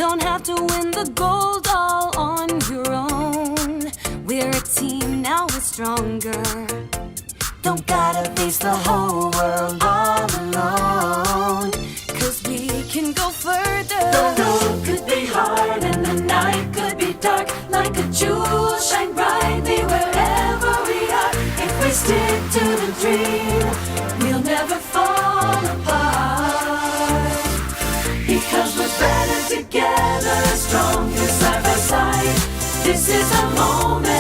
don't have to win the gold all on your own. We're a team, now we're stronger. Don't gotta face the whole world all alone. 'Cause we can go further. The road could be hard and the night could be dark. Like a jewel, shine brightly wherever we are. If we stick to the dream, we'll never fall apart. Because we're better together, stronger side by side. This is a moment